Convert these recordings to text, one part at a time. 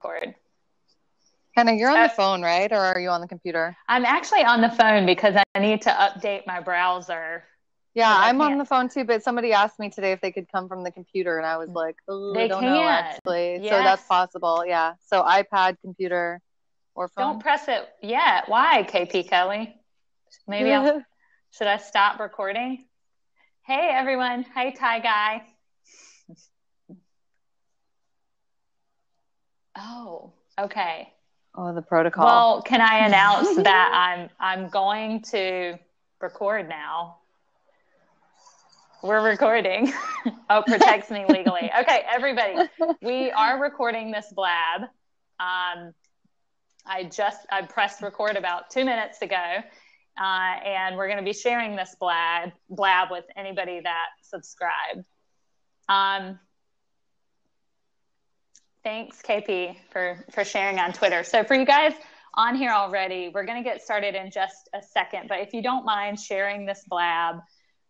record. Hannah, you're on the phone, right? Or are you on the computer? I'm actually on the phone because I need to update my browser. Yeah, I'm on the phone too, but somebody asked me today if they could come from the computer, and I was like, oh, I don't know, actually. Yes. So that's possible, yeah. So iPad, computer, or phone. Don't press it yet. Why, KP Kelly? Maybe should I stop recording? Hey, everyone. Hey, Ty Guy. Oh, okay. Oh, the protocol. Well, can I announce that I'm going to record now? We're recording. Oh, protects me legally. Okay, everybody, we are recording this blab. I pressed record about 2 minutes ago, and we're going to be sharing this blab with anybody that subscribed. Thanks, KP, for sharing on Twitter. So for you guys on here already, we're going to get started in just a second. But if you don't mind sharing this blab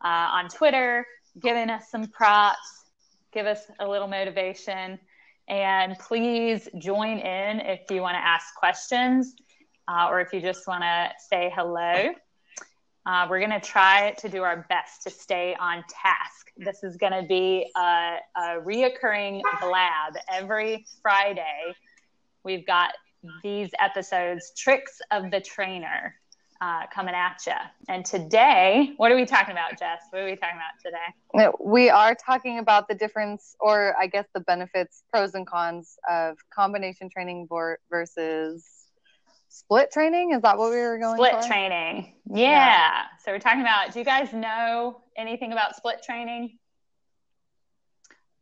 on Twitter, giving us some props, give us a little motivation, and please join in if you want to ask questions or if you just want to say hello. We're going to try to do our best to stay on task. This is going to be a reoccurring blab every Friday. We've got these episodes, Tricks of the Trainer, coming at you. And today, what are we talking about, Jess? What are we talking about today? We are talking about the difference, or I guess the benefits, pros and cons of combination training versus split training. Is that what we were going for? Split training. Yeah. So we're talking about, do you guys know anything about split training?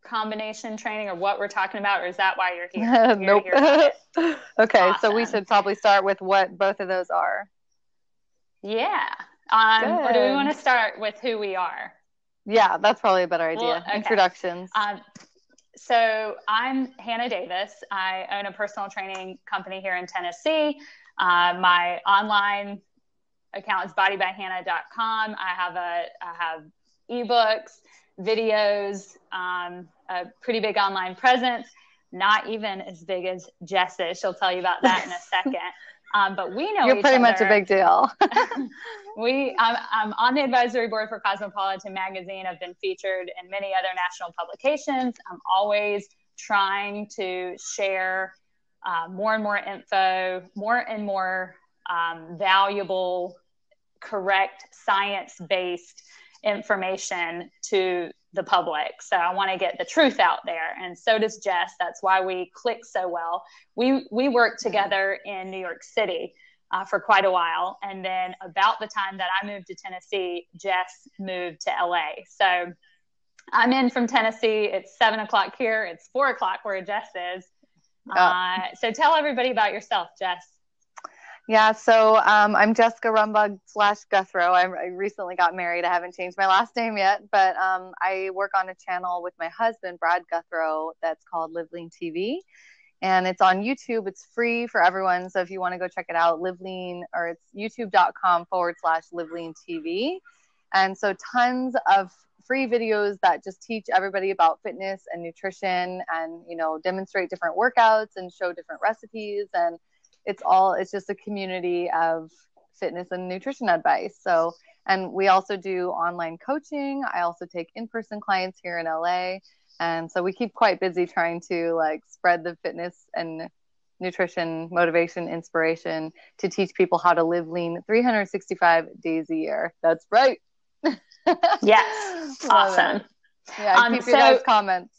Combination training, or what we're talking about, or is that why you're here? Nope. Okay, awesome. So we should probably start with what both of those are. Yeah. Or do we want to start with who we are? Yeah, that's probably a better idea. Well, okay. Introductions. So I'm Hannah Davis. I own a personal training company here in Tennessee. My online account is bodybyhannah.com. I have ebooks, videos, a pretty big online presence, not even as big as Jess's. She'll tell you about that in a second. But we know you're pretty much a big deal. I'm on the advisory board for Cosmopolitan Magazine. I've been featured in many other national publications. I'm always trying to share more and more info, more and more valuable, correct, science-based information to the public. So I want to get the truth out there. And so does Jess. That's why we click so well. We worked together in New York City for quite a while. And then about the time that I moved to Tennessee, Jess moved to LA. So I'm in from Tennessee. It's 7:00 here. It's 4:00 where Jess is. So tell everybody about yourself, Jess. Yeah, so I'm Jessica Rumbug /Guthrow. I recently got married. I haven't changed my last name yet, but I work on a channel with my husband, Brad Guthrow, that's called Live Lean TV. And it's on YouTube. It's free for everyone. So if you want to go check it out, Live Lean, or it's youtube.com/Live Lean TV. And so tons of free videos that just teach everybody about fitness and nutrition and, demonstrate different workouts and show different recipes. And it's just a community of fitness and nutrition advice. So, and we also do online coaching. I also take in-person clients here in LA. And so we keep quite busy trying to spread the fitness and nutrition, motivation, inspiration to teach people how to live lean 365 days a year. That's right. Yes. Awesome. Yeah. Keep your guys' comments.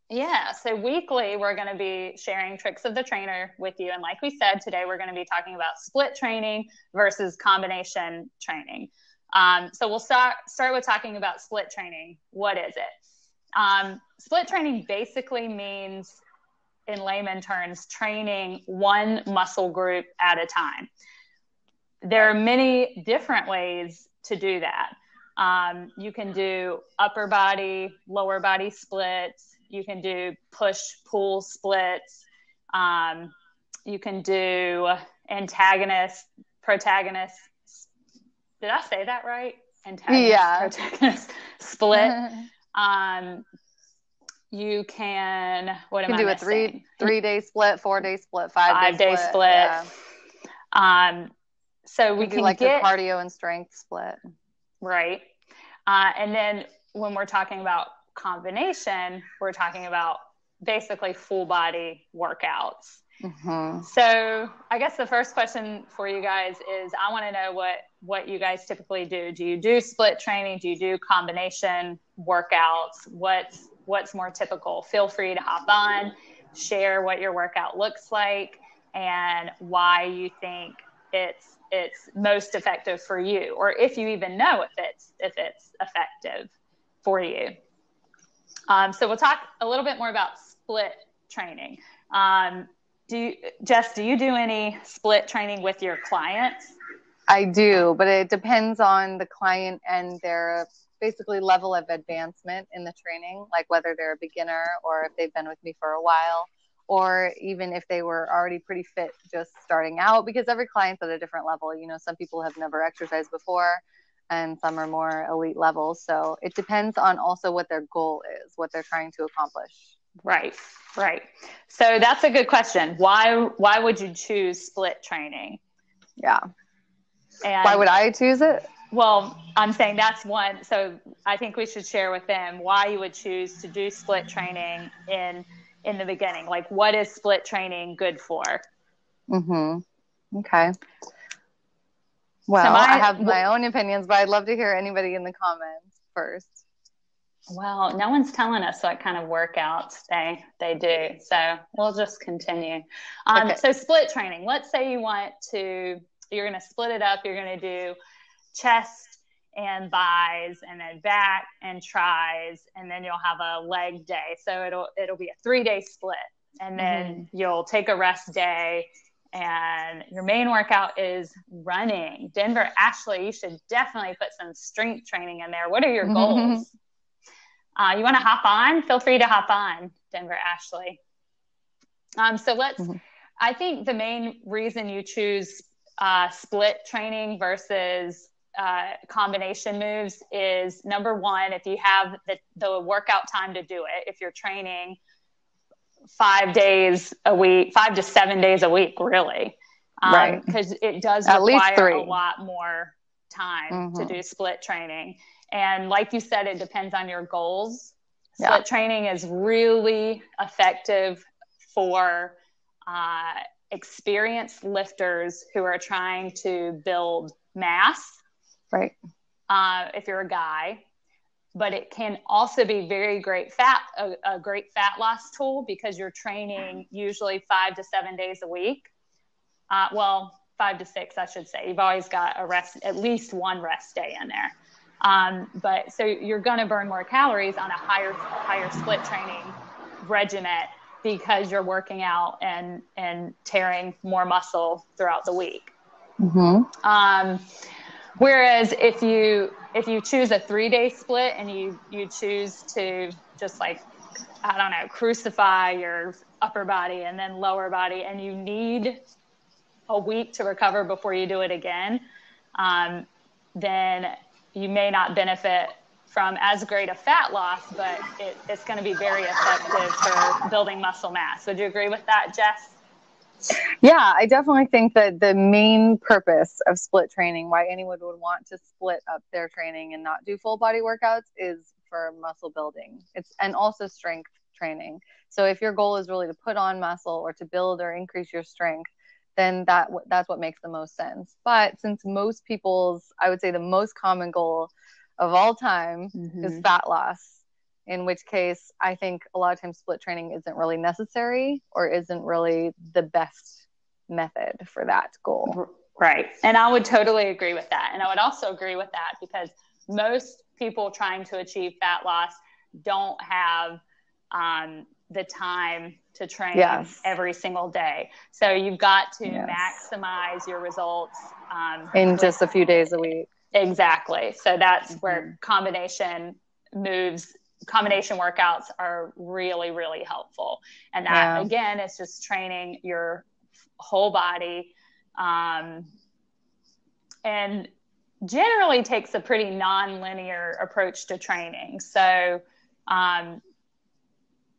Yeah. So weekly, we're going to be sharing Tricks of the Trainer with you. And like we said, today, we're going to be talking about split training versus combination training. So we'll start with talking about split training. What is it? Split training basically means, in layman terms, training one muscle group at a time. There are many different ways to do that. You can do upper body, lower body splits. You can do push-pull splits. You can do antagonist, protagonist. Did I say that right? Antagonist, protagonist split. you can, what You am can I do a missing? 3-day split, 4-day split, 5-day 5-day split. split. Yeah. So we do can like get the cardio and strength split. right. And then when we're talking about combination, we're talking about basically full body workouts. Mm-hmm. So I guess the first question for you guys is, I want to know what you guys typically do. Do you do split training? Do you do combination workouts? What's more typical? Feel free to hop on, share what your workout looks like, and why you think it's most effective for you, or if you even know if it's effective for you. So we'll talk a little bit more about split training. Jess, do you do any split training with your clients? I do, but it depends on the client and their basically level of advancement in the training, like whether they're a beginner or if they've been with me for a while, or even if they were already pretty fit just starting out, because every client's at a different level. You know, some people have never exercised before and some are more elite levels. So it depends on also what their goal is, what they're trying to accomplish. Right. So that's a good question. Why would you choose split training? Yeah. And why would I choose it? Well, I'm saying that's one. So I think we should share with them why you would choose to do split training in the beginning. Like, what is split training good for? Mm-hmm. Okay. Well, so I have my own opinions, but I'd love to hear anybody in the comments first. Well, no one's telling us what kind of workouts they do. So we'll just continue. Okay. So split training, let's say you're going to split it up. You're going to do chest and thighs and then back and tris, and then you'll have a leg day. So it'll be a 3-day split, and then you'll take a rest day, and your main workout is running. Denver, Ashley, you should definitely put some strength training in there. What are your goals? You want to hop on? Feel free to hop on, Denver, Ashley. So let's, I think the main reason you choose split training versus combination moves is, number one, if you have the workout time to do it, if you're training 5 days a week, 5 to 7 days a week, really. Right. Because it does require a lot more time to do split training. And like you said, it depends on your goals. Split training is really effective for experienced lifters who are trying to build mass. Right. If you're a guy. But it can also be a great fat loss tool, because you're training usually 5 to 7 days a week. 5 to 6, I should say. You've always got at least one rest day in there. But so you're going to burn more calories on a higher split training regimen, because you're working out and tearing more muscle throughout the week. Whereas if you choose a 3-day split and you choose to just, like, I don't know, crucify your upper body and then lower body, and you need a week to recover before you do it again, then you may not benefit from as great a fat loss, but it's going to be very effective for building muscle mass. Would you agree with that, Jess? Yeah, I definitely think that the main purpose of split training, why anyone would want to split up their training and not do full body workouts, is for muscle building. And also strength training. So if your goal is really to put on muscle or to build or increase your strength, then that's what makes the most sense. But since most people's, I would say the most common goal of all time is fat loss, in which case I think a lot of times split training isn't really necessary or isn't really the best method for that goal. Right. And I would totally agree with that. And I would also agree with that because most people trying to achieve fat loss don't have the time to train every single day. So you've got to maximize your results in just a few days a week. Exactly. So that's where combination workouts are really, really helpful. And that, again, is just training your whole body, and generally takes a pretty non-linear approach to training. So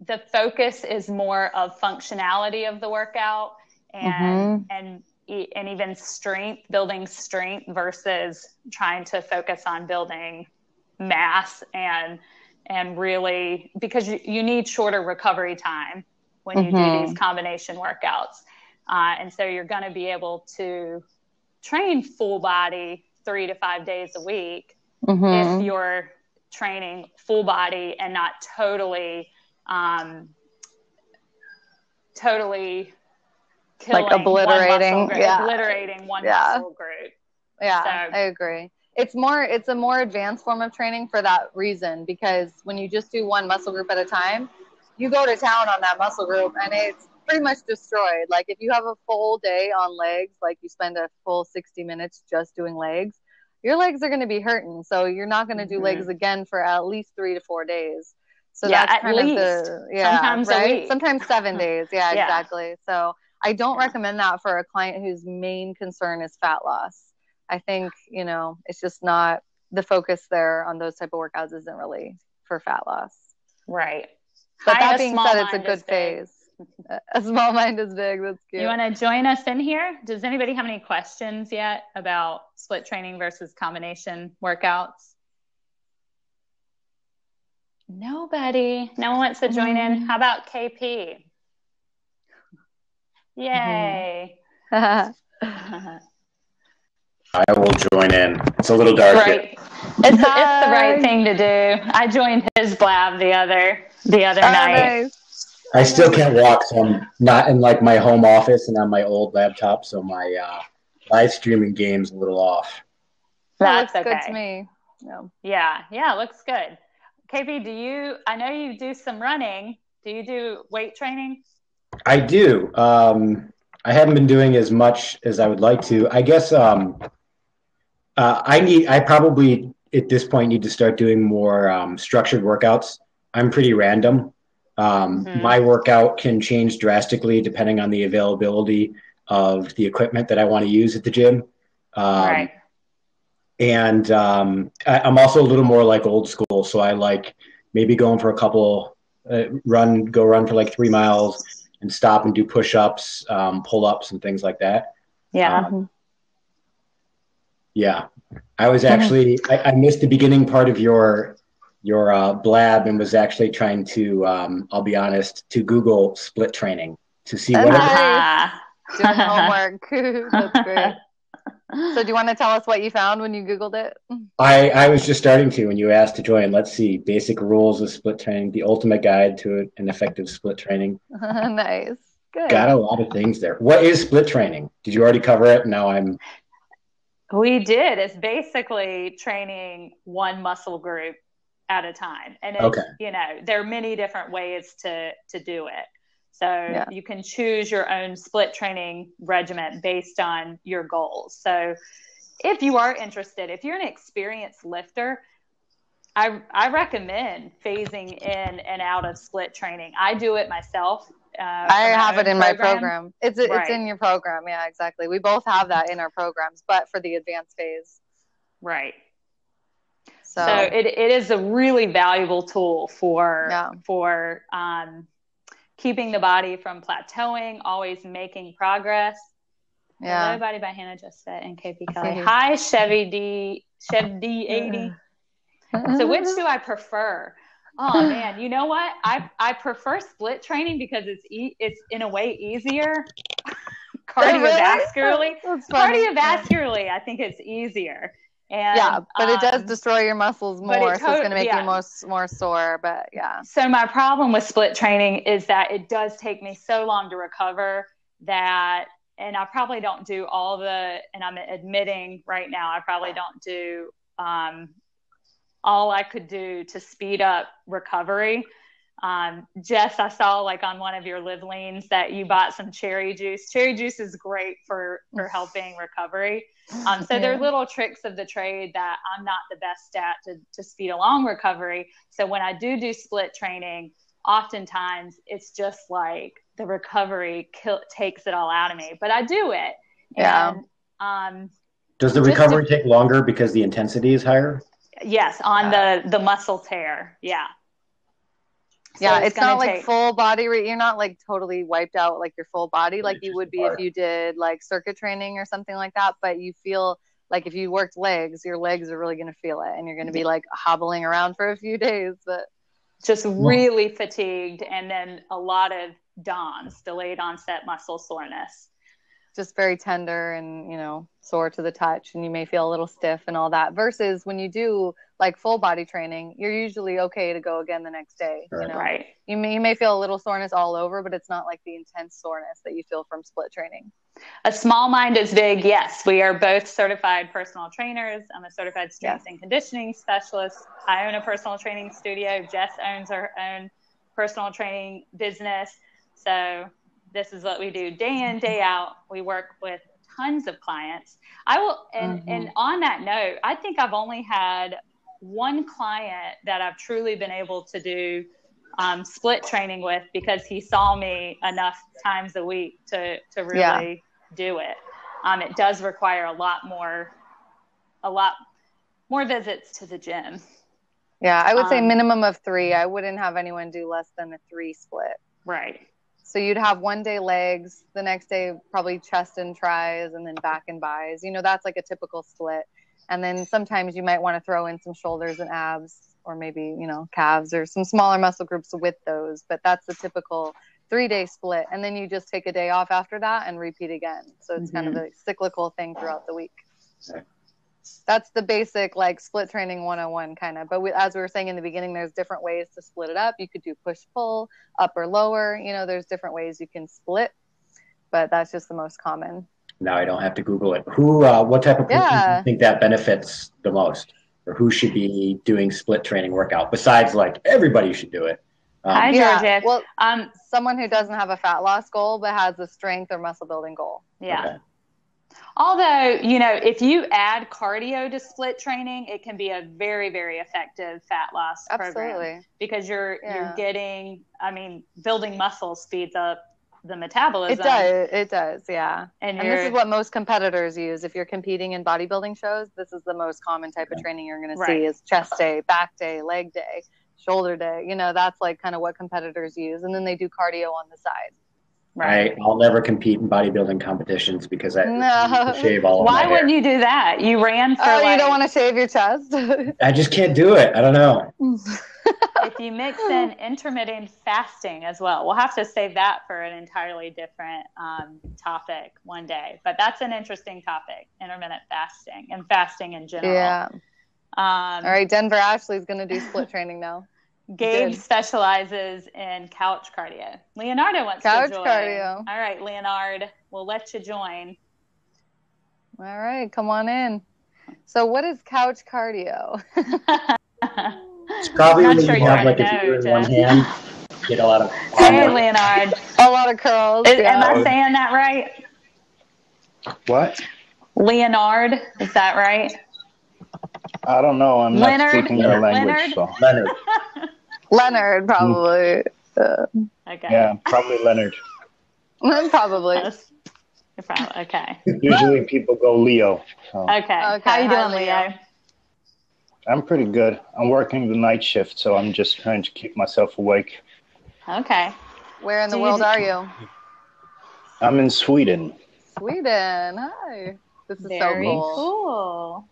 the focus is more of functionality of the workout and even building strength versus trying to focus on building mass and really, because you need shorter recovery time when you do these combination workouts. And so you're going to be able to train full body 3 to 5 days a week if you're training full body and not totally killing like obliterating one muscle group. Yeah, so, I agree. It's a more advanced form of training for that reason, because when you just do one muscle group at a time, you go to town on that muscle group and it's pretty much destroyed. Like if you have a full day on legs, like you spend a full 60 minutes just doing legs, your legs are going to be hurting. So you're not going to do legs again for at least 3 to 4 days. So that's kind of sometimes right? a week. Sometimes 7 days. Yeah, exactly. So I don't recommend that for a client whose main concern is fat loss. I think, it's just not the focus there on those type of workouts isn't really for fat loss. Right. But that being said, it's a good phase. A small mind is big. That's cute. You want to join us in here? Does anybody have any questions yet about split training versus combination workouts? Nobody. No one wants to join in. How about KP? Yay. I will join in. It's a little dark. Right. It's the right thing to do. I joined his blab the other night. Nice. I still can't walk, so I'm not in like my home office and on my old laptop, so my live streaming game's a little off. That looks good to me. Yeah, looks good. KP, I know you do some running. Do you do weight training? I do. I haven't been doing as much as I would like to. I guess I probably at this point need to start doing more structured workouts. I'm pretty random. My workout can change drastically depending on the availability of the equipment that I want to use at the gym. Right. And I'm also a little more like old school. So I like maybe going for a couple, run for like 3 miles and stop and do push-ups, pull-ups and things like that. Yeah. Yeah. I was actually, I missed the beginning part of your blab and was actually trying to, I'll be honest, to Google split training to see what doing homework. That's great. So do you want to tell us what you found when you Googled it? I was just starting to when you asked to join. Let's see. Basic rules of split training, the ultimate guide to an effective split training. Nice. Good. Got a lot of things there. What is split training? Did you already cover it? We did. It's basically training one muscle group at a time. And it's, there are many different ways to do it. So you can choose your own split training regimen based on your goals. So if you are interested, if you're an experienced lifter, I recommend phasing in and out of split training. I do it myself. I have it in my program. It's in your program. Yeah, exactly. We both have that in our programs, but for the advanced phase. Right. So it is a really valuable tool for keeping the body from plateauing, always making progress. Yeah. Hello, Body by Hannah Justette and KP Kelly. Hi, Chev D80. So which do I prefer? Oh man, you know what? I prefer Oh, split training because it's in a way easier. Cardiovascularly, I think it's easier. And, but it does destroy your muscles more, so it's going to make you more sore. But So my problem with split training is that it does take me so long to recover and I probably don't do and I'm admitting right now, I probably don't do all I could do to speed up recovery. Jess, I saw like on one of your live leans that you bought some cherry juice. Cherry juice is great for helping recovery. So there are little tricks of the trade that I'm not the best at to speed along recovery. So when I do split training, oftentimes it's just like the recovery takes it all out of me, but I do it. Yeah. And, does the recovery take longer because the intensity is higher? Yes. On the muscle tear. Yeah. Yeah, it's not like full body. You're not like totally wiped out like your full body like you would be if you did like circuit training or something like that. But you feel like if you worked legs, your legs are really going to feel it, and you're going to be like hobbling around for a few days. But just really fatigued, and then a lot of DOMS, delayed onset muscle soreness. Just very tender and, sore to the touch, and you may feel a little stiff and all that, versus when you do like full body training, you're usually okay to go again the next day. Right. You may feel a little soreness all over, but it's not like the intense soreness that you feel from split training. A small mind is big. Yes, we are both certified personal trainers. I'm a certified strength and conditioning specialist. I own a personal training studio. Jess owns her own personal training business. So this is what we do day in, day out. We work with tons of clients. And on that note, I think I've only had one client that I've truly been able to do split training with, because he saw me enough times a week to really do it. It does require a lot more visits to the gym. Yeah, I would say minimum of 3. I wouldn't have anyone do less than a 3 split. Right. So you'd have one day legs, the next day probably chest and tris, and then back and bis. That's like a typical split. And then sometimes you might want to throw in some shoulders and abs, or maybe, calves or some smaller muscle groups with those. But that's the typical 3-day split. And then you just take a day off after that and repeat again. So it's kind of a cyclical thing throughout the week. That's the basic like split training 101 kind of. But as we were saying in the beginning, there's different ways to split it up. You could do push-pull, up or lower. There's different ways you can split. But that's just the most common. Now I don't have to Google it. What type of person do you think that benefits the most? Or who should be doing split training workout? Besides, like, everybody should do it. Hi, Georgia. Well, someone who doesn't have a fat loss goal but has a strength or muscle building goal. Yeah. Okay. Although, if you add cardio to split training, it can be a very, very effective fat loss program. Because you're getting, building muscle speeds up the metabolism. It does, yeah. And this is what most competitors use. If you're competing in bodybuilding shows, this is the most common type of training you're going to see is chest day, back day, leg day, shoulder day. That's like kind of what competitors use. And then they do cardio on the side. Right. I'll never compete in bodybuilding competitions because I shave all of my hair. Why wouldn't you do that? You ran for you don't want to shave your chest? I just can't do it. I don't know. If you mix in intermittent fasting as well, we'll have to save that for an entirely different topic one day. But that's an interesting topic, intermittent fasting and fasting in general. Yeah. All right, Denver Ashley's going to do split training now. Gabe specializes in couch cardio. Leonardo wants to join. Couch cardio. All right, Leonard, we'll let you join. All right, come on in. So what is couch cardio? It's probably when you have like a finger in one hand, get a lot of... Hey, Leonard. A lot of curls. Am I saying that right? What? Leonard, is that right? I don't know. I'm not speaking their language. Leonard. Leonard, probably. Okay. Yeah, probably Leonard. Probably. Okay. Usually people go Leo. So. Okay. How you doing, Leo? I'm pretty good. I'm working the night shift, so I'm just trying to keep myself awake. Okay. Where in the world are you? I'm in Sweden. Sweden. Hi. This is Very so cool. Cool.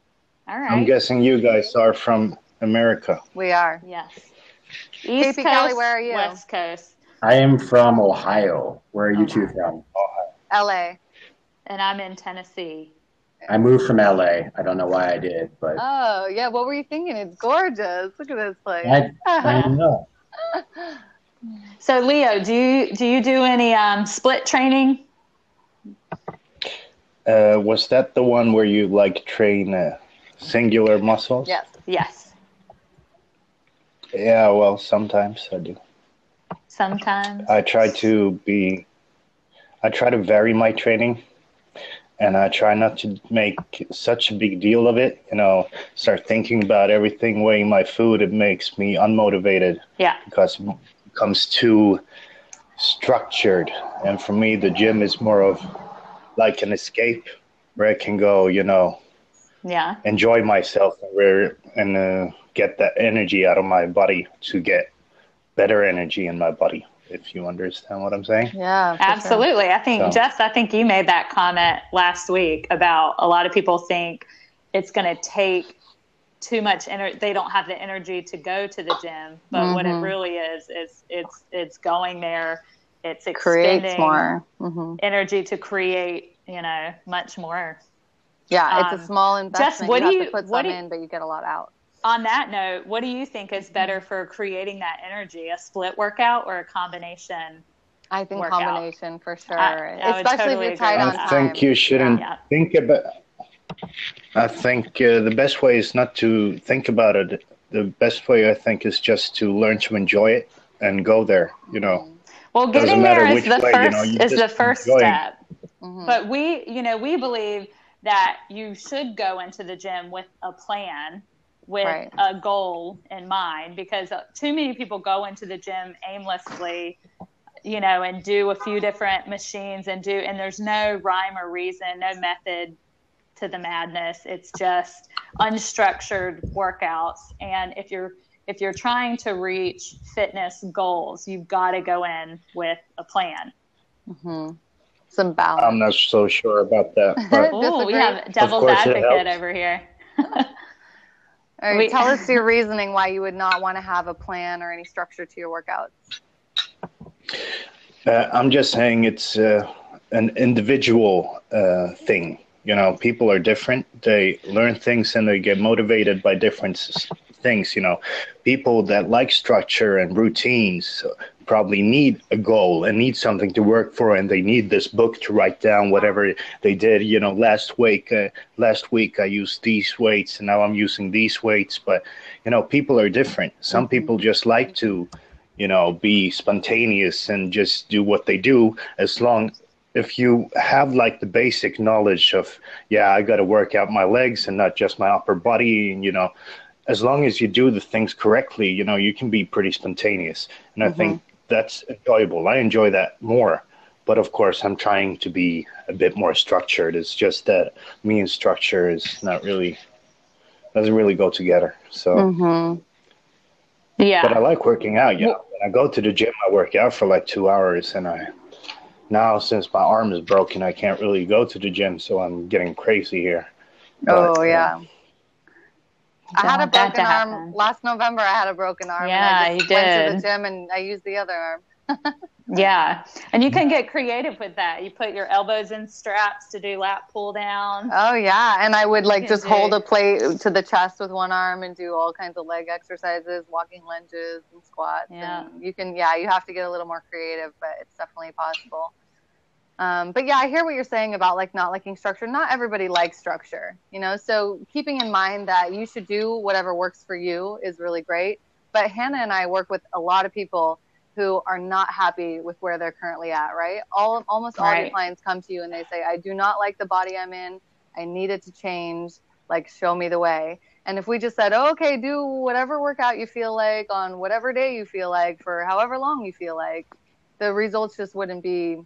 All right. I'm guessing you guys are from America. We are. Yes. East Coast, Kelly, where are you? West Coast. I am from Ohio. Where are you two from? Ohio. LA. And I'm in Tennessee. I moved from LA. I don't know why I did, but... Oh, yeah. What were you thinking? It's gorgeous. Look at this place. I don't know. So, Leo, do you do any split training? Was that the one where you train singular muscles? Yes. Yeah, well, sometimes I do. Sometimes? I try to vary my training, and I try not to make such a big deal of it. Start thinking about everything, weighing my food. It makes me unmotivated. Yeah. Because it becomes too structured. And for me, the gym is more of like an escape where I can go, enjoy myself and get that energy out of my body to get better energy in my body, if you understand what I'm saying. Yeah, absolutely. Sure. I think, Jess, I think you made that comment last week about a lot of people think it's going to take too much energy. They don't have the energy to go to the gym, but what it really is it's going there. It's expending more energy to create, much more. Yeah, it's a small investment. Jess, you have to put some in, but you get a lot out. On that note, what do you think is better for creating that energy, a split workout or a combination? I think workout? Combination for sure, especially totally if you're tight on time. I think you shouldn't think about. I think the best way is not to think about it. The best way, I think, is just to learn to enjoy it and go there. Well, getting there is the first step. But we believe that you should go into the gym with a plan, with a goal in mind, because too many people go into the gym aimlessly, and do a few different machines and there's no rhyme or reason, no method to the madness. It's just unstructured workouts. And if you're trying to reach fitness goals, you've got to go in with a plan. Some balance. I'm not so sure about that. We have devil's advocate over here. All right, tell us your reasoning why you would not want to have a plan or any structure to your workouts. I'm just saying it's an individual thing. People are different. They learn things and they get motivated by different things. People that like structure and routines probably need a goal and need something to work for, and they need this book to write down whatever they did. Last week I used these weights and now I'm using these weights. But people are different. Some people just like to be spontaneous and just do what they do. If you have like the basic knowledge of I got to work out my legs and not just my upper body, and as long as you do the things correctly, you can be pretty spontaneous. And I think that's enjoyable. I enjoy that more. But of course, I'm trying to be a bit more structured. It's just that me and structure doesn't really go together. So, but I like working out. When I go to the gym, I work out for like 2 hours, and now since my arm is broken, I can't really go to the gym. So I'm getting crazy here. But, I had a broken arm last November. I had a broken arm. Yeah, and I just went to the gym and I used the other arm. Yeah, and you can get creative with that. You put your elbows in straps to do lat pull down. Oh yeah, and I would just hold a plate to the chest with one arm and do all kinds of leg exercises, walking lunges and squats. Yeah, and you have to get a little more creative, but it's definitely possible. But I hear what you're saying about not liking structure. Not everybody likes structure, so keeping in mind that you should do whatever works for you is really great. But Hannah and I work with a lot of people who are not happy with where they're currently at, right? Almost all your clients come to you and they say, I do not like the body I'm in. I need it to change. Show me the way. And if we just said, okay, do whatever workout you feel like on whatever day you feel like for however long you feel like, the results just wouldn't be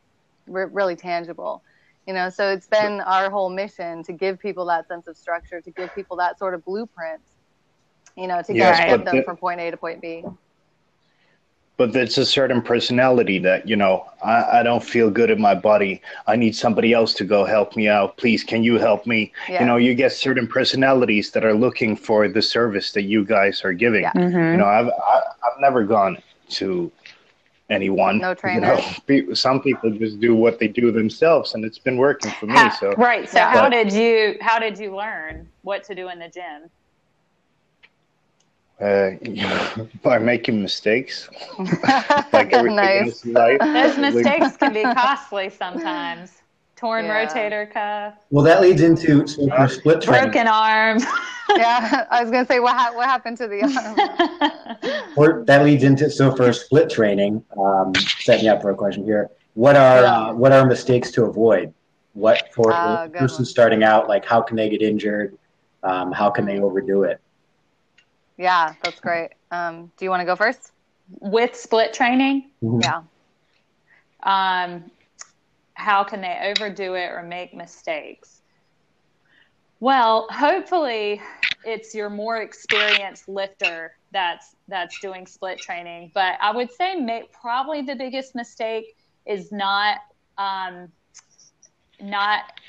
really tangible. So it's been our whole mission to give people that sense of structure, to give people that sort of blueprint, to get them from point A to point B. But it's a certain personality that, I don't feel good in my body. I need somebody else to go help me out. Please, can you help me? Yeah. You get certain personalities that are looking for the service that you guys are giving. Yeah. I've never gone to anyone. No trainer. Some people just do what they do themselves, and it's been working for me. So how did you learn what to do in the gym? By making mistakes. Like everything else in life. Those mistakes can be costly sometimes. Torn rotator cuff. Well, that leads into for split training. Broken arm. Yeah, I was going to say, what happened to the arm? That leads into, for split training, setting up for a question here. What are mistakes to avoid? What for a person starting out, how can they get injured? How can they overdo it? Yeah, that's great. Do you want to go first? With split training? Mm-hmm. Yeah. How can they overdo it or make mistakes? Well, hopefully it's your more experienced lifter that's doing split training. But I would say probably the biggest mistake is not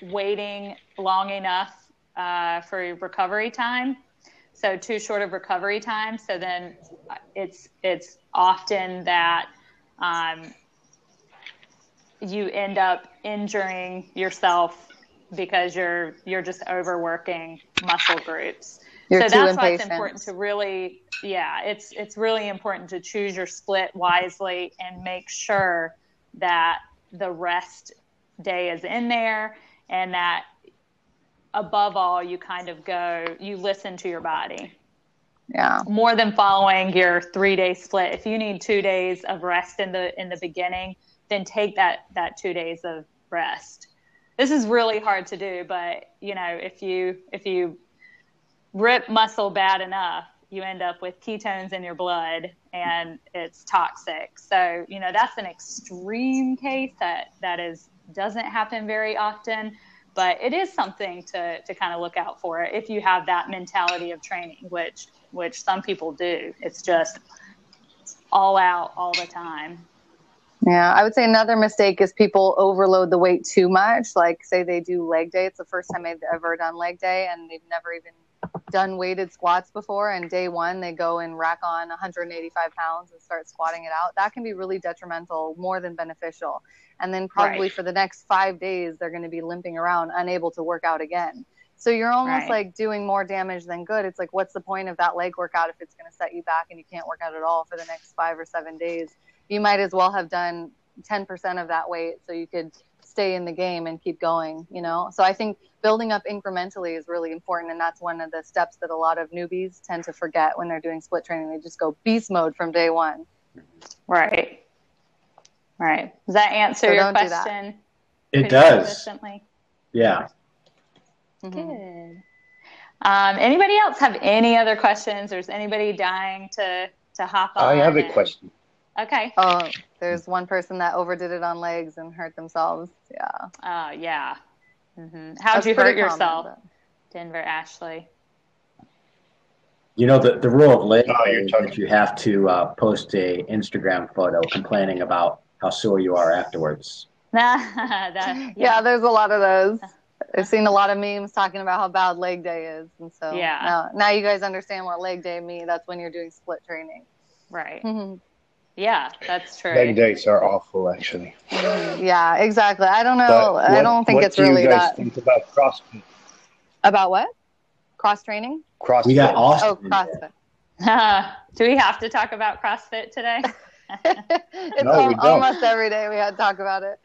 waiting long enough for recovery time. So too short of recovery time. So then it's often that you end up injuring yourself because you're just overworking muscle groups. So that's why it's important to really, it's really important to choose your split wisely and make sure that the rest day is in there, and that above all, you listen to your body. Yeah. More than following your 3-day split. If you need 2 days of rest in the beginning, then take that 2 days of rest. This is really hard to do, but if you rip muscle bad enough, you end up with ketones in your blood and it's toxic. So, that's an extreme case that doesn't happen very often, but it is something to kind of look out for if you have that mentality of training, which some people do. It's just all out all the time. Yeah, I would say another mistake is people overload the weight too much. Like, say they do leg day. It's the first time they've ever done leg day, and they've never even done weighted squats before. And day one, they go and rack on 185 pounds and start squatting it out. That can be really detrimental, more than beneficial. And then probably for the next 5 days, they're going to be limping around, unable to work out again. So you're almost like doing more damage than good. It's like, what's the point of that leg workout if it's going to set you back and you can't work out at all for the next 5 or 7 days? You might as well have done 10% of that weight so you could stay in the game and keep going, So I think building up incrementally is really important. And that's one of the steps that a lot of newbies tend to forget when they're doing split training. They just go beast mode from day one. Right. Does that answer your question? It does. Yeah. Good. Anybody else have any other questions? Or is anybody dying to hop on? I have a question. Okay. Oh, there's one person that overdid it on legs and hurt themselves. Yeah. Oh, yeah. Mm-hmm. How'd you hurt yourself, Denver Ashley? The rule of leg is that you have to post a Instagram photo complaining about how sore you are afterwards. Yeah, there's a lot of those. I've seen a lot of memes talking about how bad leg day is. And so now you guys understand what leg day means. That's when you're doing split training. Right. Mm-hmm. Yeah, that's true. Leg days are awful, actually. Yeah, exactly. I don't know. I don't think it's really that. What do you guys think about CrossFit? About what? Cross training? CrossFit. We got Austin. Oh, CrossFit. Do we have to talk about CrossFit today? We don't. Almost every day we had to talk about it.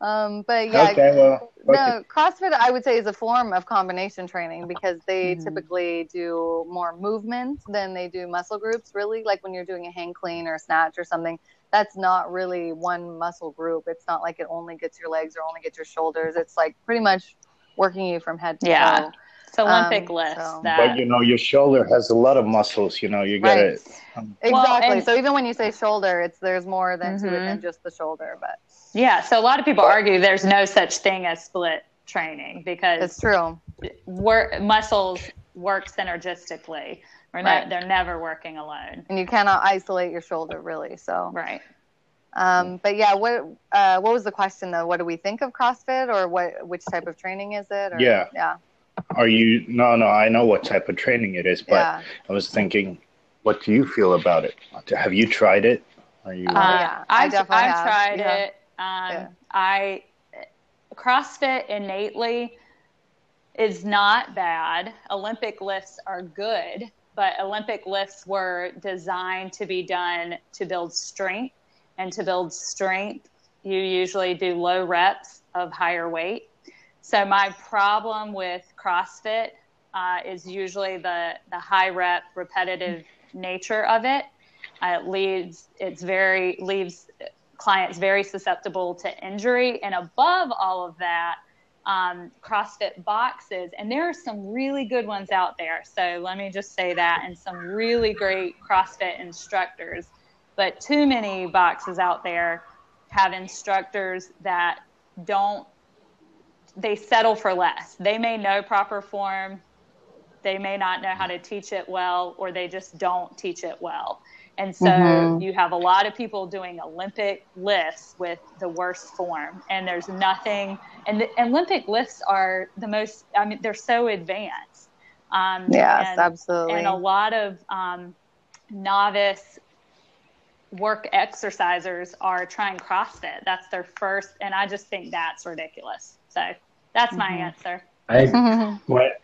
But yeah, CrossFit I would say is a form of combination training because they typically do more movement than they do muscle groups. Really, like when you're doing a hang clean or a snatch or something, that's not really one muscle group. It's not like it only gets your legs or only gets your shoulders. It's like pretty much working you from head to toe. It's Olympic lifts. But your shoulder has a lot of muscles. You got it. Exactly. So even when you say shoulder, there's more than to it than just the shoulder. But yeah, so a lot of people argue there's no such thing as split training because it's true. Muscles work synergistically. They're never working alone. And you cannot isolate your shoulder really. So right. But yeah, what was the question though? What do we think of CrossFit, or which type of training is it? Or, yeah. Are you? No. I know what type of training it is, but I was thinking, what do you feel about it? Have you tried it? Are you? I've tried it. CrossFit innately is not bad. Olympic lifts are good, but Olympic lifts were designed to be done to build strength, and to build strength, you usually do low reps of higher weight. So my problem with CrossFit is usually the high rep repetitive nature of it. It leaves clients very susceptible to injury. And above all of that, CrossFit boxes, and there are some really good ones out there. So let me just say that, and some really great CrossFit instructors. But too many boxes out there have instructors that they settle for less. They may know proper form. they may not know how to teach it well, or they just don't teach it well. And so you have a lot of people doing Olympic lifts with the worst form, and there's nothing, and the Olympic lifts are the most, I mean, they're so advanced. Yes, absolutely. And a lot of novice work exercisers are trying CrossFit. That's their first, and I just think that's ridiculous. So that's my answer. What,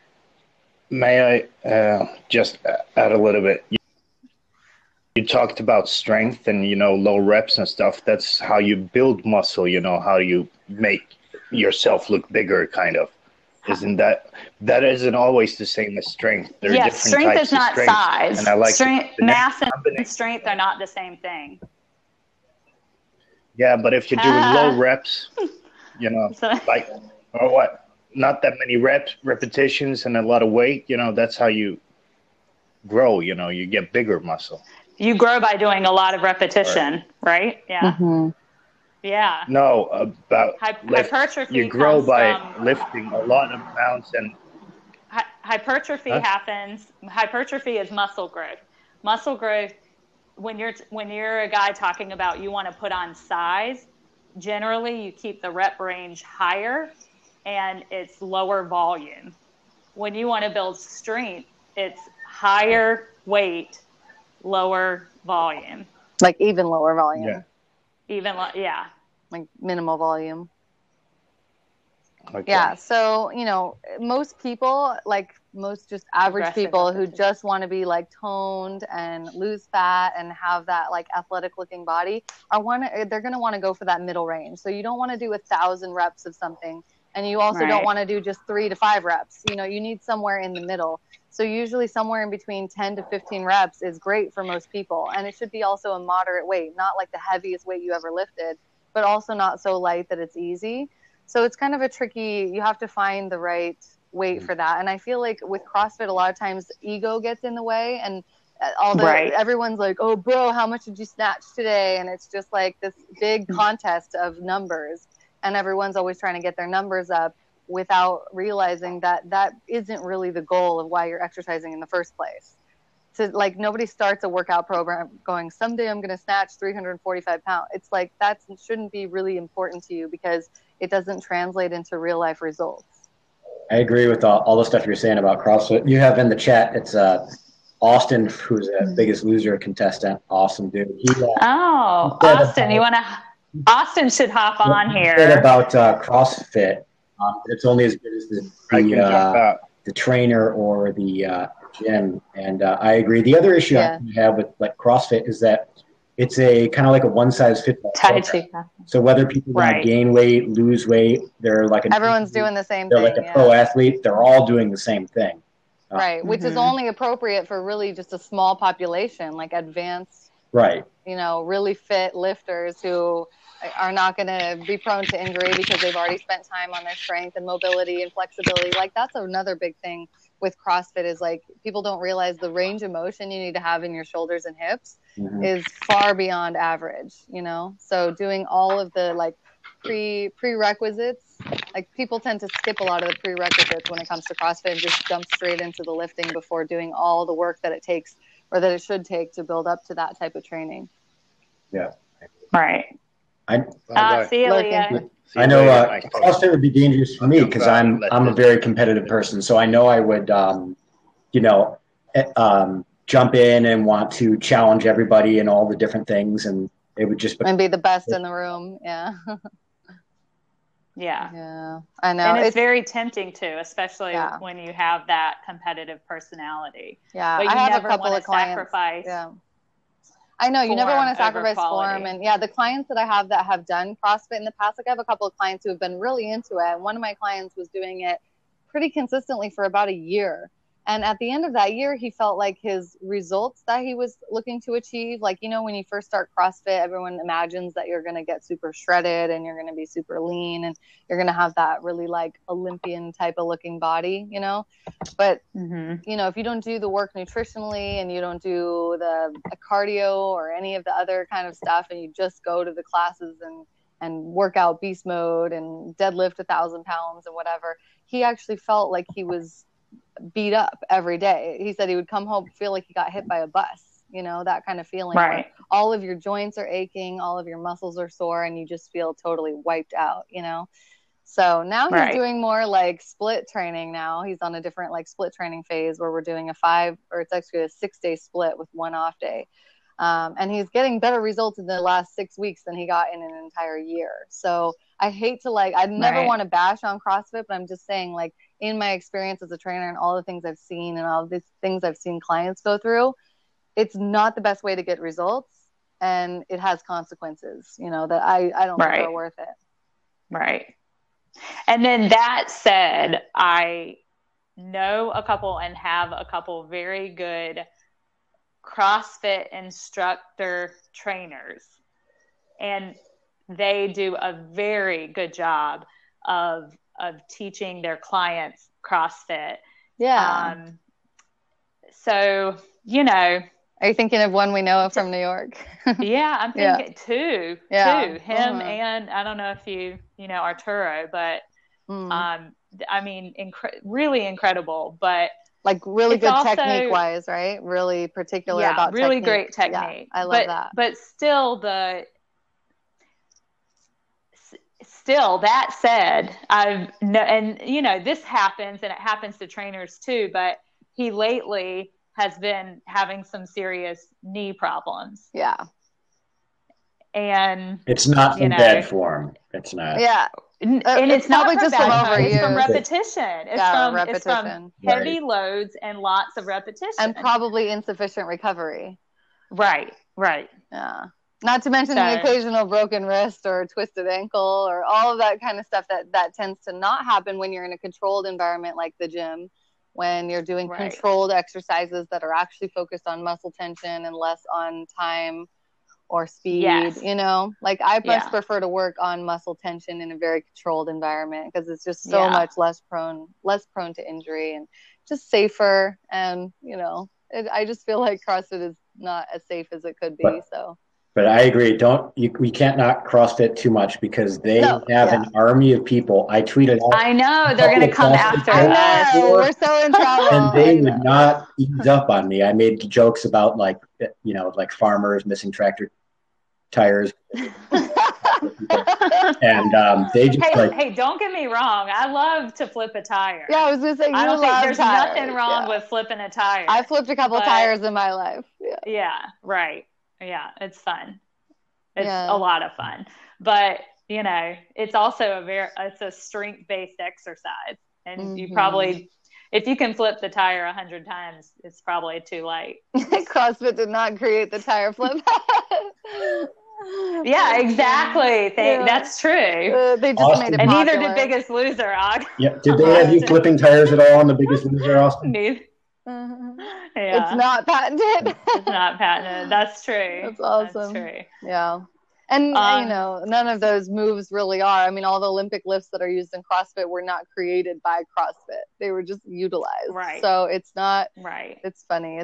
may I just add a little bit? You talked about strength and, low reps and stuff. That's how you build muscle, how you make yourself look bigger, kind of. Isn't that isn't always the same as strength? There are different strength types is not of strength. size. And I like mass and strength are not the same thing. Yeah, but if you're doing low reps, like, or what? Not that many repetitions and a lot of weight, that's how you grow, you get bigger muscle. You grow by doing a lot of repetition, right? Yeah. Yeah. No, about hypertrophy. You grow by lifting a lot of pounds, and hypertrophy happens. Hypertrophy is muscle growth. Muscle growth, when you're a guy talking about you want to put on size, generally you keep the rep range higher and it's lower volume. When you want to build strength, it's higher weight, lower volume. Like even lower volume. Yeah. Like minimal volume. Okay. Yeah. So, most people, like most just average people who just want to be like toned and lose fat and have that like athletic looking body they're going to want to go for that middle range. So you don't want to do 1,000 reps of something. And you also don't want to do just 3 to 5 reps. You need somewhere in the middle. So usually somewhere in between 10 to 15 reps is great for most people. And it should be also a moderate weight, not like the heaviest weight you ever lifted, but also not so light that it's easy. So it's kind of you have to find the right weight for that. And I feel like with CrossFit, a lot of times ego gets in the way, and everyone's like, oh, bro, how much did you snatch today? And it's just like this big contest of numbers. And everyone's always trying to get their numbers up without realizing that isn't really the goal of why you're exercising in the first place. So like nobody starts a workout program going, someday I'm going to snatch 345 pounds. It's like that shouldn't be really important to you because it doesn't translate into real life results. I agree with all the stuff you're saying about CrossFit. You have in the chat, it's Austin, who's a Biggest Loser contestant. Awesome dude. Austin, Austin should hop on here. About CrossFit, it's only as good as the trainer or the gym, and I agree. The other issue I have with like CrossFit is that it's a kind of like a one size fits all. So whether people want to gain weight, lose weight, they're like everyone's doing the same thing. They're like a pro athlete. They're all doing the same thing. Right, which is only appropriate for really just a small population, like advanced, really fit lifters who are not going to be prone to injury because they've already spent time on their strength and mobility and flexibility. Like that's another big thing with CrossFit is like people don't realize the range of motion you need to have in your shoulders and hips is far beyond average, So doing all of the like prerequisites, like people tend to skip a lot of the prerequisites when it comes to CrossFit and just jump straight into the lifting before doing all the work that it takes or that it should take to build up to that type of training. Yeah. Right. See you, Leah. I know CrossFit would be dangerous for me because I'm a very competitive person. So I know I would, jump in and want to challenge everybody and all the different things, and it would just be the best in the room. Yeah. Yeah, I know. And it's very tempting too, especially when you have that competitive personality. Yeah, but you I have never a couple of clients. Sacrifice. Yeah. I know you never want to sacrifice form, and the clients that I have that have done CrossFit in the past, like I have a couple of clients who have been really into it. And one of my clients was doing it pretty consistently for about a year. And at the end of that year, he felt like his results that he was looking to achieve, like, when you first start CrossFit, everyone imagines that you're going to get super shredded and you're going to be super lean and you're going to have that really like Olympian type of looking body, But, if you don't do the work nutritionally and you don't do the cardio or any of the other kind of stuff and you just go to the classes and work out beast mode and deadlift 1,000 pounds and whatever, he actually felt like he was beat up every day. He said he would come home, feel like he got hit by a bus, that kind of feeling. Right. Where all of your joints are aching, all of your muscles are sore, and you just feel totally wiped out, So now he's doing more like split training now. He's on a different like split training phase where we're doing it's actually a 6-day split with 1 off day. And he's getting better results in the last 6 weeks than he got in an entire year. So I hate to I'd never want to bash on CrossFit, but I'm just saying, like, in my experience as a trainer and all the things I've seen and all these things I've seen clients go through, it's not the best way to get results, and it has consequences, that I don't think are worth it. Right. And then that said, I know a couple and have a couple very good CrossFit instructor trainers, and they do a very good job of teaching their clients CrossFit. Yeah. So, are you thinking of one we know of from New York? Yeah, I'm thinking two. Him and I don't know if you know Arturo, but I mean, really incredible, but like really good also, technique wise, right? Really particular about really technique. Great technique. Yeah, I love that. But still that said, this happens, and it happens to trainers too, but he lately has been having some serious knee problems. Yeah. And it's not in bad form. It's not. Yeah. And it's probably not just from overuse. It's from repetition. It's from heavy loads and lots of repetition. And probably insufficient recovery. Right. Yeah. Not to mention the occasional broken wrist or twisted ankle or all of that kind of stuff that tends to not happen when you're in a controlled environment like the gym, when you're doing controlled exercises that are actually focused on muscle tension and less on time or speed. Like I much prefer to work on muscle tension in a very controlled environment because it's just so much less prone to injury and just safer. And I just feel like CrossFit is not as safe as it could be. But I agree. We can't knock CrossFit too much because they have an army of people. I tweeted out. I know they're going to come after us. We're so in trouble. And they would not ease up on me. I made jokes about like farmers missing tractor tires. And they just hey, don't get me wrong. I love to flip a tire. Yeah, I was going to say, I don't think there's nothing wrong with flipping a tire. I flipped a couple tires in my life. Yeah, right. Yeah, it's fun. It's a lot of fun. But, it's also it's a strength-based exercise. And you probably, if you can flip the tire 100 times, it's probably too late. CrossFit did not create the tire flip. Yeah, exactly. That's true. They just made it popular. And neither did Biggest Loser, Og. Yeah. Did they have you flipping tires at all on the Biggest Loser, Austin? Neither. It's not patented. It's not patented. That's true. That's awesome. That's true. Yeah. And, none of those moves really are. I mean, all the Olympic lifts that are used in CrossFit were not created by CrossFit. They were just utilized. Right. So it's not, it's funny.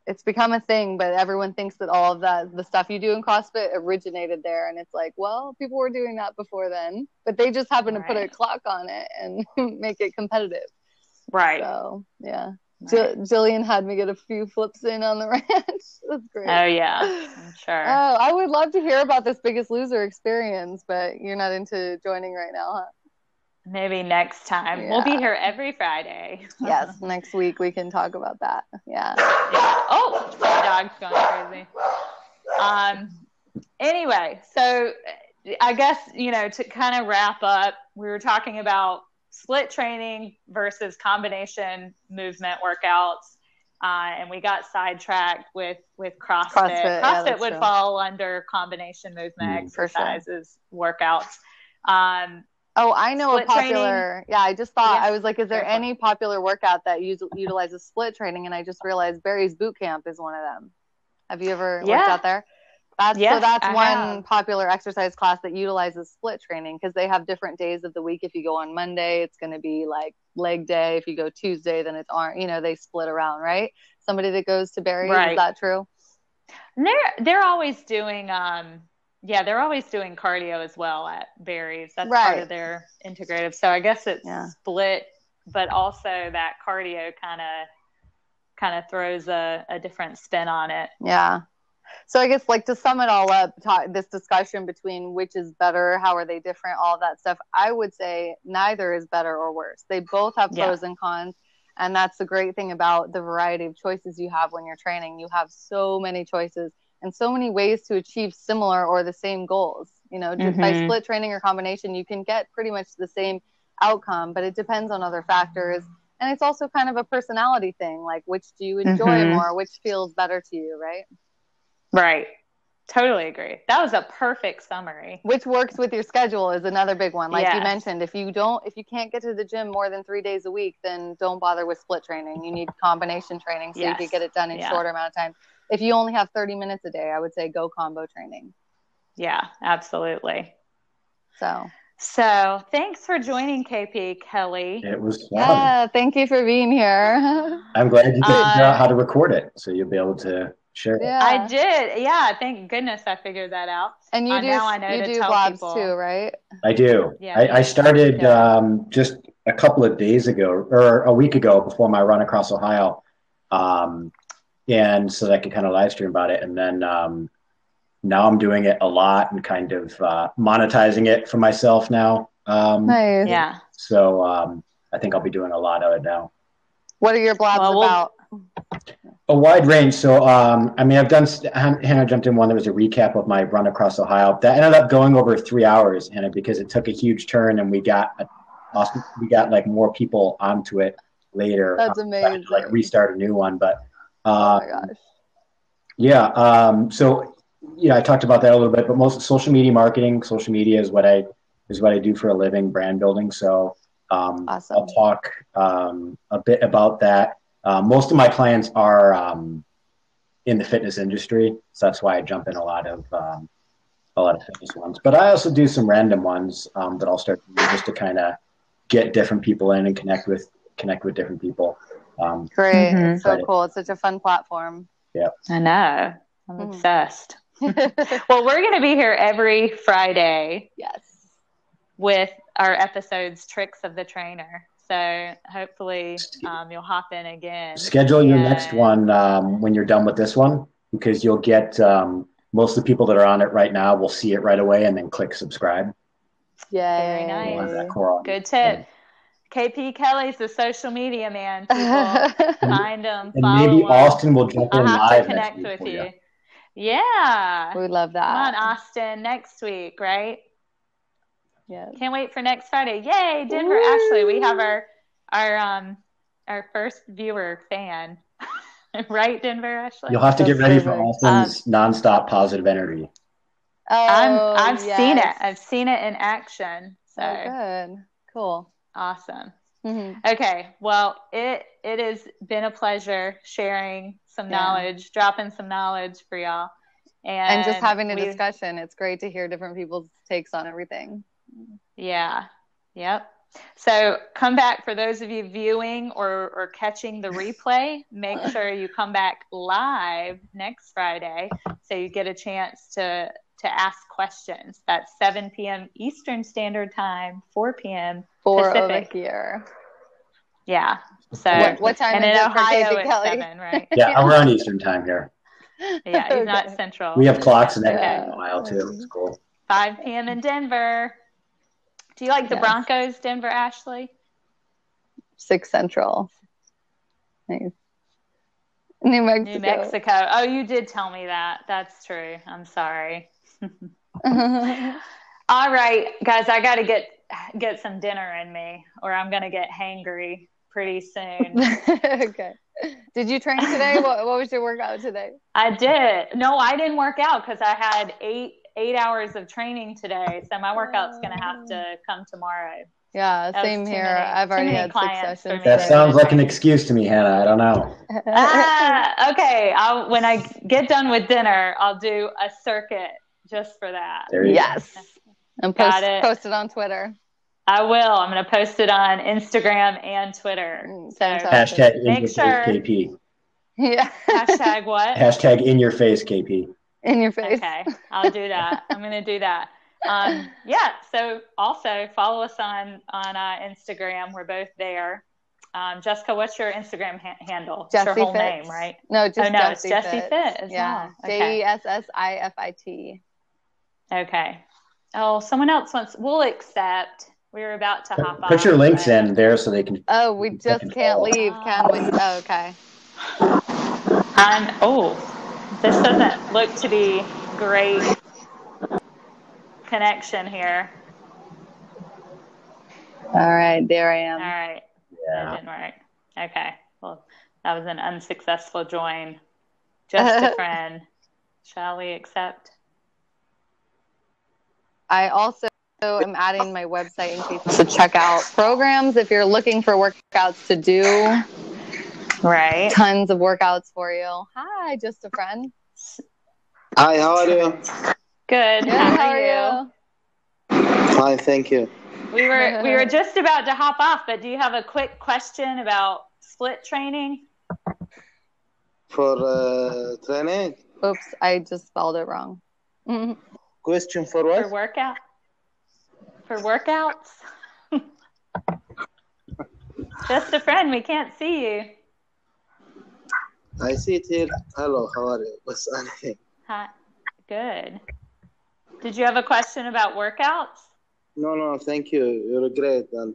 It's become a thing, but everyone thinks that all of the stuff you do in CrossFit originated there. And it's like, well, people were doing that before then, but they just happen to put a clock on it and make it competitive. Right. So, yeah. Jillian had me get a few flips in on the ranch. That's great. Oh, yeah. I'm sure. Oh, I would love to hear about this Biggest Loser experience, but you're not into joining right now, huh? Maybe next time. We'll be here every Friday. Yes, next week we can talk about that. Yeah. Oh, my dog's going crazy. Anyway, so I guess, to kind of wrap up, we were talking about split training versus combination movement workouts. And we got sidetracked with CrossFit. CrossFit would fall under combination movement exercises, workouts. I know a popular, I just thought, I was like, is there any popular workout that utilizes split training? And I just realized Barry's Boot Camp is one of them. Have you ever worked out there? That's one popular exercise class that utilizes split training because they have different days of the week. If you go on Monday, it's going to be like leg day. If you go Tuesday, then it's arm. They split around, right? Somebody that goes to Barry's, is that true? And they're always doing they're always doing cardio as well at Barry's. That's part of their integrative. So I guess it's split but also that cardio kind of throws a different spin on it. Yeah. So I guess, like, to sum it all up, this discussion between which is better, how are they different, all of that stuff, I would say neither is better or worse. They both have pros and cons. And that's the great thing about the variety of choices you have when you're training. You have so many choices and so many ways to achieve similar or the same goals. You know, just by split training or combination, you can get pretty much the same outcome, but it depends on other factors. And it's also kind of a personality thing. Like, which do you enjoy more? Which feels better to you, right? Right. Totally agree. That was a perfect summary. Which works with your schedule is another big one. Like you mentioned, if you can't get to the gym more than 3 days a week, then don't bother with split training. You need combination training so you can get it done in shorter amount of time. If you only have 30 minutes a day, I would say go combo training. Yeah, absolutely. So thanks for joining, KP, Kelly. It was fun. Yeah, thank you for being here. I'm glad you figured out how to record it, so you'll be able to share it. Yeah. I did. Yeah, thank goodness I figured that out. And you do vlogs too, right? I do. Yeah, I started just a couple of days ago, or a week ago, before my run across Ohio, and so that I could kind of live stream about it. And then now I'm doing it a lot and kind of monetizing it for myself now. Nice. Yeah. So I think I'll be doing a lot of it now. What are your blogs about? A wide range. So, I mean, Hannah jumped in one that was a recap of my run across Ohio. That ended up going over 3 hours, Hannah, because it took a huge turn and we got like more people onto it later. That's amazing. To, like, restart a new one. But, oh my gosh. Yeah. So, yeah, I talked about that a little bit, but most social media marketing, social media is what I do for a living, brand building. So, awesome. I'll talk a bit about that. Most of my clients are in the fitness industry, so that's why I jump in a lot of fitness ones. But I also do some random ones that I'll start to do just to kind of get different people in and connect with different people. Great, it's so cool. It's such a fun platform. Yeah, I know. I'm obsessed. Well, we're going to be here every Friday. Yes. With our episodes, Tricks of the Trainer. So hopefully you'll hop in again. Schedule your next one when you're done with this one, because you'll get most of the people that are on it right now will see it right away and then click subscribe. Yay. Very nice. Good tip. KP Kelly's the social media man. People find him, and follow maybe him. Austin will jump in I'll have live to connect next week with you. Yeah. We love that. Come on, Austin, next week, right? Yeah. Can't wait for next Friday. Yay, Denver. Woo! Ashley, we have our first viewer fan. Right, Denver, Ashley? You'll have to get ready for Austin's nonstop positive energy. Oh, I've seen it. I've seen it in action. So good. Cool. Awesome. Mm-hmm. Okay. Well, it has been a pleasure sharing some knowledge, dropping some knowledge for y'all. And just having a discussion. It's great to hear different people's takes on everything. Yeah. Yep. So come back, for those of you viewing or catching the replay, make sure you come back live next Friday so you get a chance to ask questions. That's 7 p.m. Eastern Standard Time, 4 p.m. Pacific. Over here. Yeah. So what time and is in it Ohio for it's Kelly? 7, right? Yeah, we're on Eastern Time here. Yeah, he's not Central. We have clocks in Ohio too. It's cool. 5 p.m. in Denver. Do you like the Broncos, Denver, Ashley? 6 Central. Nice. New Mexico. Oh, you did tell me that. That's true. I'm sorry. All right, guys, I got to get some dinner in me, or I'm going to get hangry pretty soon. Okay. Did you train today? What was your workout today? I did. No, I didn't work out because I had 8 hours of training today, so my workout's going to have to come tomorrow. Yeah, same here. I've already had 6 sessions. That sounds like an excuse to me, Hannah. I don't know. Okay. When I get done with dinner, I'll do a circuit just for that. Yes. And post it on Twitter. I will. I'm going to post it on Instagram and Twitter. So hashtag make sure. KP. Yeah. Hashtag what? Hashtag in your face, KP. In your face. Okay. I'll do that. I'm going to do that. So also follow us on Instagram. We're both there. Jessica, what's your Instagram handle? It's Jessie your whole Fitz. name, right? No, just Jessie it's Jessie Fit as well. Okay. JESSIFIT. Okay. Oh, someone else wants. We'll accept. We were about to hop Put off. your links in there so they can. Oh, we just can't leave, can we? Oh, okay. This doesn't look to be great connection here. All right, there I am. All right. Yeah. It didn't work. Okay. Well, that was an unsuccessful join. Just a friend. Shall we accept? I also am adding my website in case to check out programs if you're looking for workouts to do. Right. Tons of workouts for you. Hi, just a friend. Hi, how are you? Good. How are you? Fine, thank you. We were just about to hop off, but do you have a quick question about split training? For training? Oops, I just spelled it wrong. Question for what? For workout? For workouts? Just a friend, we can't see you. I see it here. Hello, how are you? What's anything? Hi. Good. Did you have a question about workouts? No, thank you. You're great. And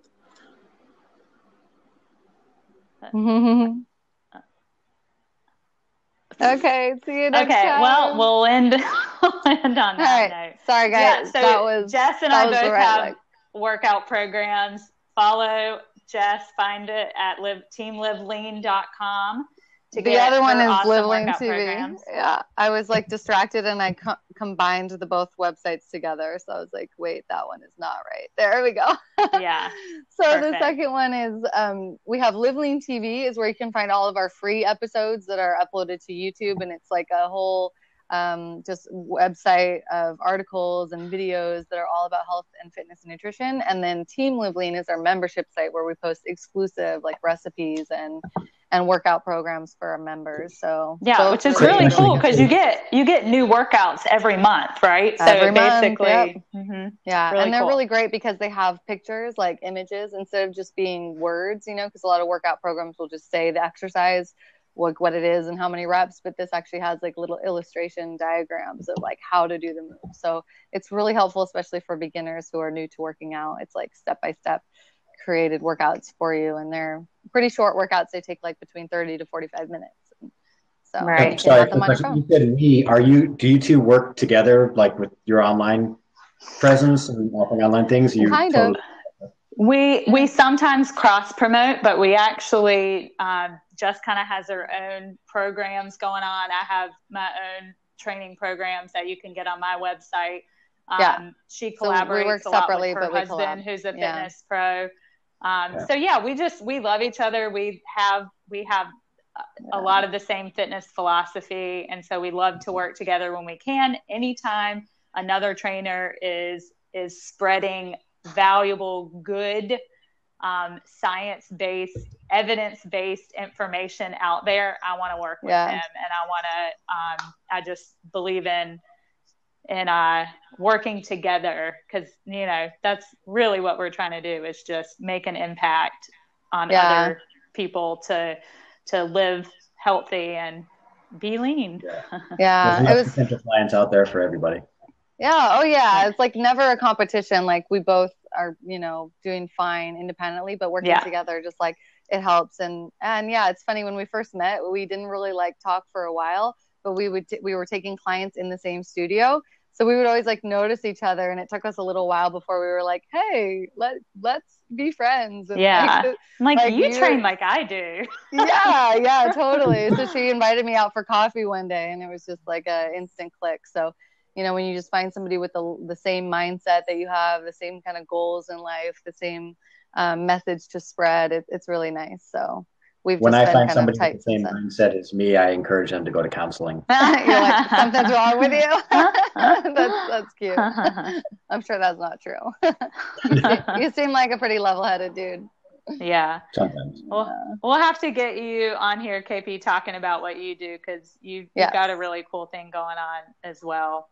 Okay, see you next time. Well, we'll end on that note. Sorry, guys. Yeah, so Jess and I both have workout programs. Follow Jess. Find it at teamlivelean.com. The other one is awesome Live Lean workout TV. programs. Yeah, I was like distracted and I combined the both websites together. So I was like, wait, that one is not right. There we go. Yeah. So Perfect. The second one is we have Live Lean TV is where you can find all of our free episodes that are uploaded to YouTube. And it's like a whole just website of articles and videos that are all about health and fitness and nutrition. And then Team Live Lean is our membership site where we post exclusive like recipes and workout programs for our members. So yeah, which is really cool because you get new workouts every month, right? So every basically, month, yep. Yeah, really and they're cool. really great because they have pictures, like images, instead of just being words. Because a lot of workout programs will just say the exercise, what it is and how many reps, but this actually has like little illustration diagrams of like how to do the move. So it's really helpful, especially for beginners who are new to working out. It's like step-by-step created workouts for you, and they're pretty short workouts. They take like between 30 to 45 minutes. So right. Sorry, you said do you two work together like with your online presence and offering online things? Kind of. We sometimes cross promote, but we actually just kind of has her own programs going on. I have my own training programs that you can get on my website. She collaborates a lot with her husband, who's a fitness pro. We love each other. We have a lot of the same fitness philosophy, and so we love to work together when we can. Anytime another trainer is spreading valuable, good, science-based, evidence-based information out there, I want to work with him, and I want to. I just believe in working together because that's really what we're trying to do is just make an impact on other people to live healthy and be lean. It was potential clients out there for everybody. It's like never a competition. Like we both are doing fine independently, but working together just like it helps. And it's funny, when we first met, we didn't really like talk for a while, but we were taking clients in the same studio. So we would always like notice each other, and it took us a little while before we were like, hey, let's be friends. And you train like I do. Yeah, totally. So she invited me out for coffee one day, and it was just like an instant click. So, when you just find somebody with the same mindset that you have, the same kind of goals in life, the same message to spread, it's really nice. So when I find somebody with the same mindset as me, I encourage them to go to counseling. You're like, something's wrong with you? That's cute. I'm sure that's not true. You seem like a pretty level-headed dude. Yeah. Sometimes. We'll have to get you on here, KP, talking about what you do, because you've got a really cool thing going on as well.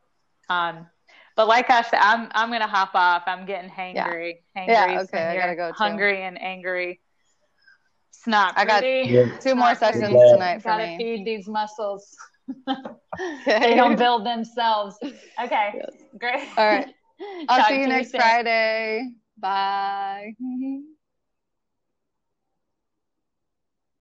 But like I said, I'm going to hop off. I'm getting hangry. I gotta go too. Hungry and angry. It's not I got pretty. Yeah. 2 more Not pretty. sessions Yeah. tonight for Gotta me. feed these muscles. They Okay. don't build themselves. Okay, Yes. great. All right. I'll Talk see you to next soon. Friday. Bye.